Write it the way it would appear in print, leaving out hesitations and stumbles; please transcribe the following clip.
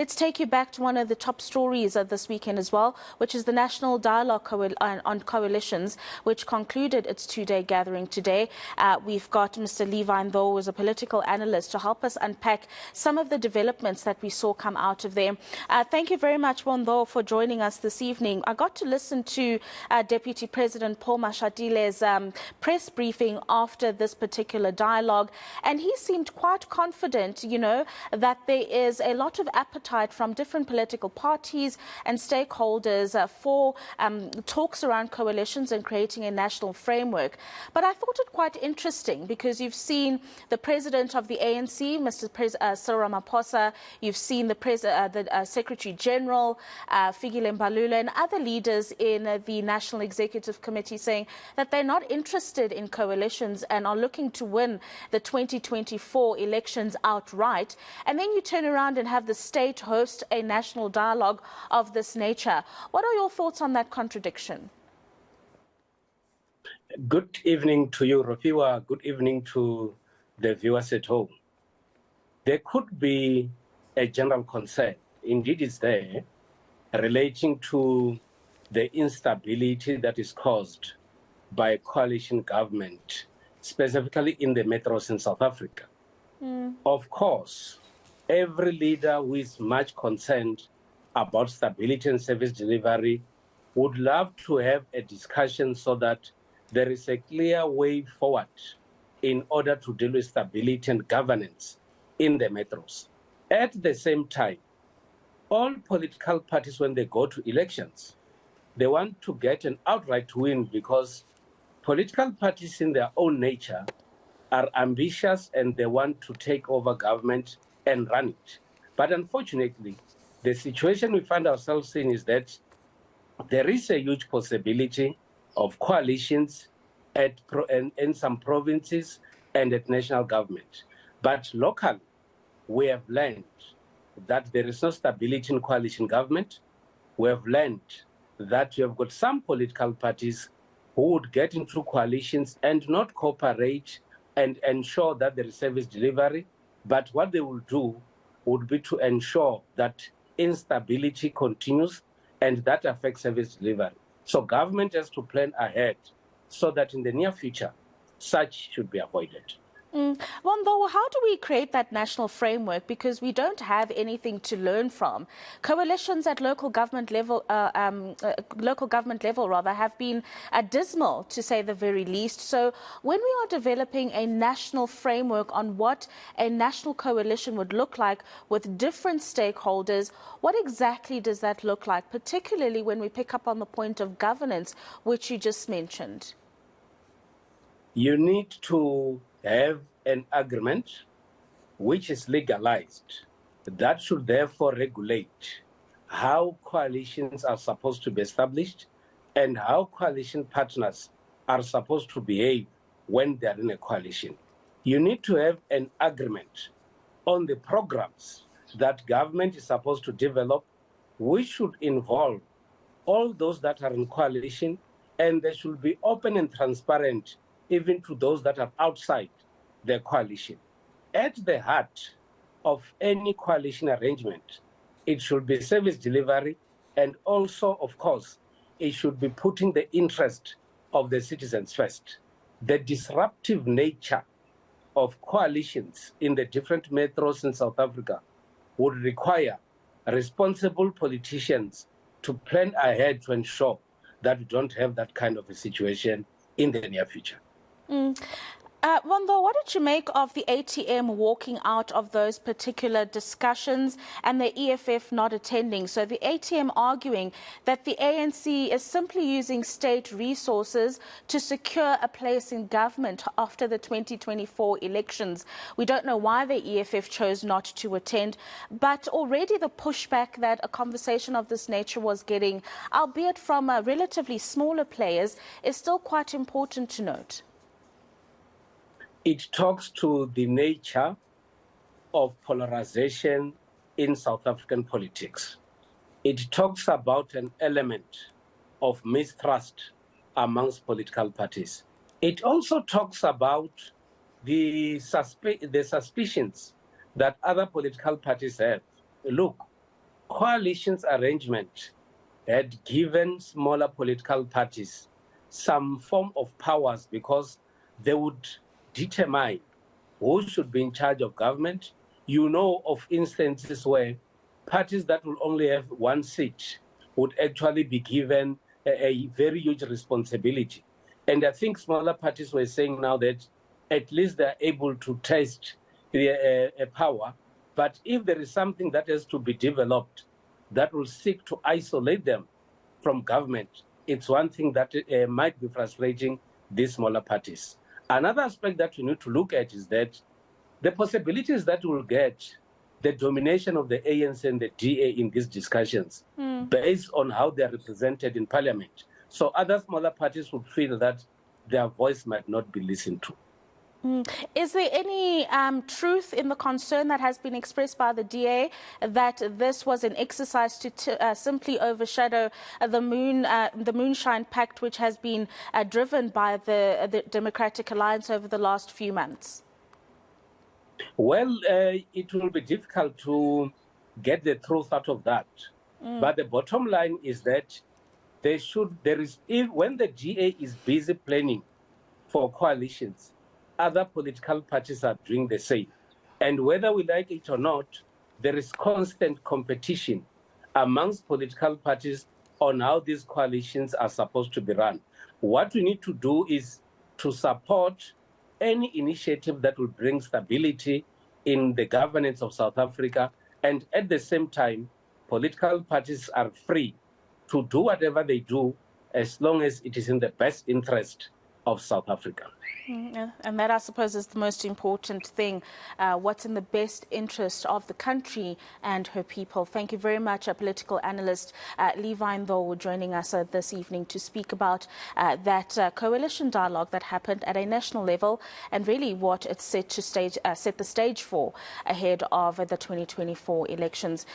Let's take you back to one of the top stories of this weekend as well, which is the National Dialogue on Coalitions, which concluded its two-day gathering today. We've got Mr. Levy Ndou, who is a political analyst, to help us unpack some of the developments that we saw come out of there. Thank you very much, Ndou, for joining us this evening. I got to listen to Deputy President Paul Mashadile's press briefing after this particular dialogue, and he seemed quite confident, that there is a lot of appetite from different political parties and stakeholders for talks around coalitions and creating a national framework. But I thought it quite interesting because you've seen the president of the ANC, Mr. Cyril Ramaphosa, you've seen the Secretary General, Fikile Mbalula, and other leaders in the National Executive Committee saying that they're not interested in coalitions and are looking to win the 2024 elections outright. And then you turn around and have the state host a national dialogue of this nature. What are your thoughts on that contradiction? Good evening to you, Rafiwa. Good evening to the viewers at home. There could be a general concern, indeed it's there, relating to the instability that is caused by a coalition government, specifically in the metros in South Africa. Of course, every leader who is much concerned about stability and service delivery would love to have a discussion so that there is a clear way forward in order to deal with stability and governance in the metros. At the same time, all political parties, when they go to elections, they want to get an outright win because political parties in their own nature are ambitious and they want to take over government and run it. But unfortunately, the situation we find ourselves in is that there is a huge possibility of coalitions in some provinces and at national government. But locally, we have learned that there is no stability in coalition government. We have learned that you have got some political parties who would get into coalitions and not cooperate and ensure that there is service delivery. But what they will do would be to ensure that instability continues and that affects service delivery. So government has to plan ahead so that in the near future, such should be avoided. Ndou, how do we create that national framework? Because we don't have anything to learn from. Coalitions at local government level, have been dismal, to say the very least. So when we are developing a national framework on what a national coalition would look like with different stakeholders, what exactly does that look like, particularly when we pick up on the point of governance, which you just mentioned? You need to have an agreement which is legalized that should therefore regulate how coalitions are supposed to be established and how coalition partners are supposed to behave when they are in a coalition. You need to have an agreement on the programs that government is supposed to develop, which should involve all those that are in coalition, and they should be open and transparent even to those that are outside the coalition. At the heart of any coalition arrangement, it should be service delivery, and also, of course, it should be putting the interest of the citizens first. The disruptive nature of coalitions in the different metros in South Africa would require responsible politicians to plan ahead to ensure that we don't have that kind of a situation in the near future. Ndou, what did you make of the ATM walking out of those particular discussions and the EFF not attending? So the ATM arguing that the ANC is simply using state resources to secure a place in government after the 2024 elections. We don't know why the EFF chose not to attend, but already the pushback that a conversation of this nature was getting, albeit from relatively smaller players, is still quite important to note. It talks to the nature of polarization in South African politics. It talks about an element of mistrust amongst political parties. It also talks about the suspicions that other political parties have. Look, coalitions arrangement had given smaller political parties some form of powers because they would determine who should be in charge of government. You know of instances where parties that will only have one seat would actually be given a very huge responsibility. And I think smaller parties were saying now that at least they're able to test the power. But if there is something that has to be developed that will seek to isolate them from government, it's one thing that might be frustrating these smaller parties. Another aspect that we need to look at is that the possibilities that we'll get the domination of the ANC and the DA in these discussions based on how they're represented in parliament. So other smaller parties would feel that their voice might not be listened to. Is there any truth in the concern that has been expressed by the DA that this was an exercise to simply overshadow the Moonshine Pact, which has been driven by the Democratic Alliance over the last few months? Well, it will be difficult to get the truth out of that. But the bottom line is that when the DA is busy planning for coalitions, other political parties are doing the same. And whether we like it or not, there is constant competition amongst political parties on how these coalitions are supposed to be run. What we need to do is to support any initiative that will bring stability in the governance of South Africa. And at the same time, political parties are free to do whatever they do as long as it is in the best interest of South Africa. And that, I suppose, is the most important thing, what's in the best interest of the country and her people. Thank you very much, political analyst Levy Ndou, joining us this evening to speak about that coalition dialogue that happened at a national level and really what it's set the stage for ahead of the 2024 elections.